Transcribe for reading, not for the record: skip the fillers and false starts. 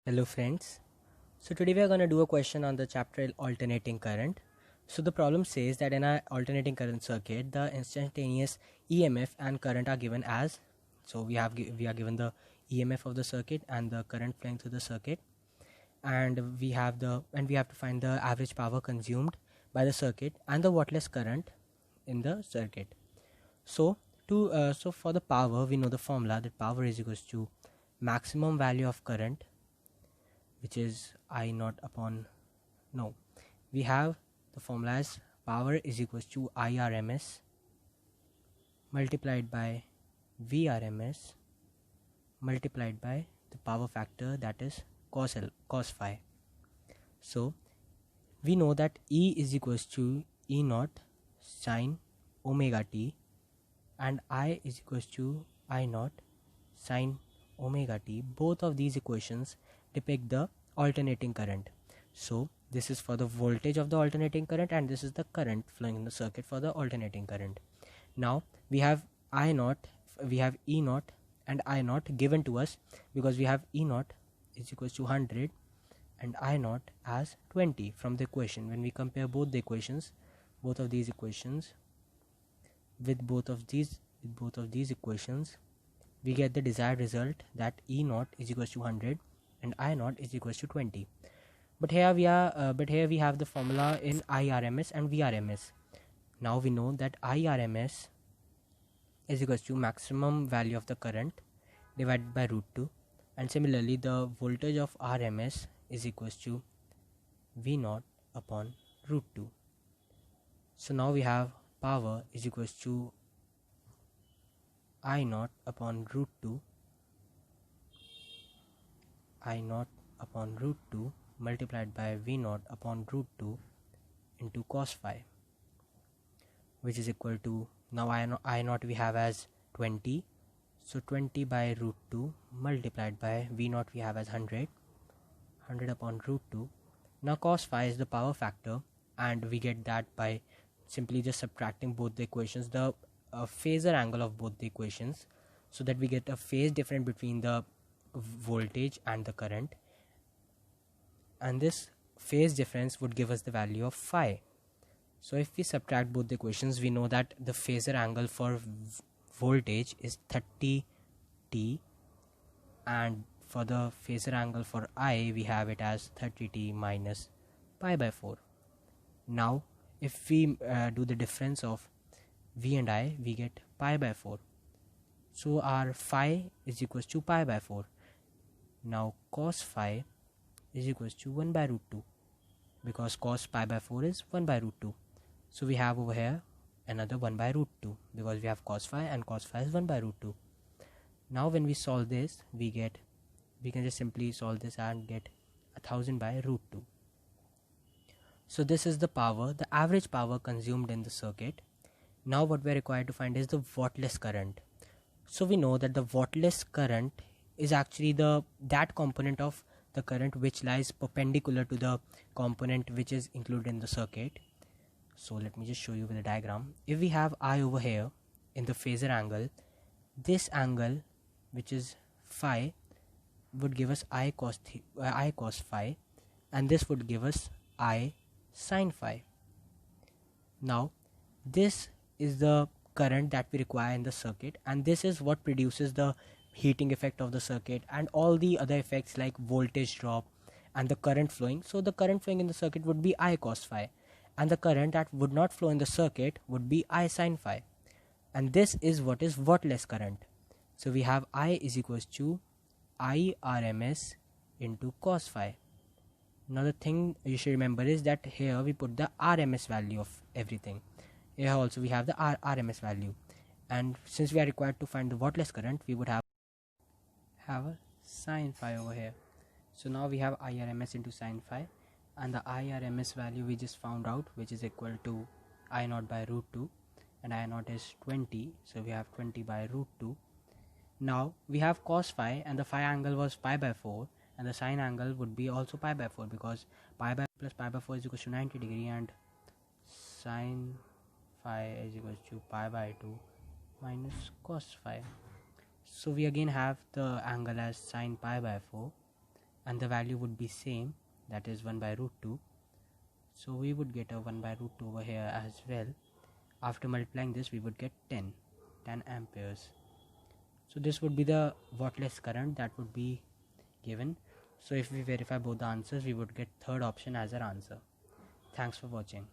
Hello friends. So today we are going to do a question on the chapter alternating current. So the problem says that in our alternating current circuit, the instantaneous EMF and current are given as, so we are given the EMF of the circuit and the current flowing through the circuit, and we have to find the average power consumed by the circuit and the wattless current in the circuit. So for the power, we know the formula that power is equals to maximum value of current, which is I naught upon, no, we have the formula as power is equals to IRMS multiplied by VRMS multiplied by the power factor, that is cos phi. So we know that E is equals to E naught sine omega t and I is equals to I naught sine omega t. Both of these equations depict the alternating current. So this is for the voltage of the alternating current and this is the current flowing in the circuit for the alternating current. Now we have I naught, we have E naught and I naught given to us because we have E naught is equals to 100 and I naught as 20 from the equation. When we compare both the equations, both of these equations with both of these equations, we get the desired result that E naught is equals to 100 and I naught is equals to 20. But here we have the formula in IRMS and VRMS. Now we know that IRMS is equals to maximum value of the current divided by root 2, and similarly the voltage of RMS is equals to V naught upon root 2. So now we have power is equals to I naught upon root 2 multiplied by V naught upon root 2 into cos phi, which is equal to, now I naught we have as 20, so 20 by root 2 multiplied by V naught we have as 100 upon root 2. Now cos phi is the power factor and we get that by simply just subtracting both the equations, the phasor angle of both the equations, so that we get a phase difference between the voltage and the current, and this phase difference would give us the value of phi. So if we subtract both the equations, we know that the phasor angle for voltage is 30t and for the phasor angle for I we have it as 30t minus pi by 4. Now if we do the difference of V and I, we get pi by 4. So our phi is equals to pi by 4. Now cos phi is equals to 1 by root 2 because cos pi by 4 is 1 by root 2. So we have over here another 1 by root 2 because we have cos phi and cos phi is 1 by root 2. Now when we solve this, we can just simply solve this and get 1000 by root 2. So this is the power, the average power consumed in the circuit. Now what we are required to find is the wattless current. So we know that the wattless current is actually that component of the current which lies perpendicular to the component which is included in the circuit. So let me just show you with a diagram. If we have I over here in the phasor angle, this angle which is phi would give us I cos phi, and this would give us I sin phi. Now this is the current that we require in the circuit, and this is what produces the heating effect of the circuit and all the other effects like voltage drop and the current flowing. So the current flowing in the circuit would be I cos phi, and the current that would not flow in the circuit would be I sin phi, and this is what is wattless current. So we have I is equals to I RMS into cos phi. Now the thing you should remember is that here we put the RMS value of everything. Here also we have the RMS value, and since we are required to find the wattless current, we would have a sin phi over here. So now we have IRMS into sin phi, and the IRMS value we just found out, which is equal to I naught by root 2, and I naught is 20, so we have 20 by root 2. Now we have cos phi, and the phi angle was pi by 4, and the sine angle would be also pi by 4 because pi by plus pi by 4 is equal to 90 degree, and sine phi is equal to pi by 2 minus cos phi. So we again have the angle as sine pi by 4, and the value would be same, that is 1 by root 2. So we would get a 1 by root 2 over here as well. After multiplying this, we would get 10 amperes. So this would be the wattless current that would be given. So if we verify both the answers, we would get third option as our answer. Thanks for watching.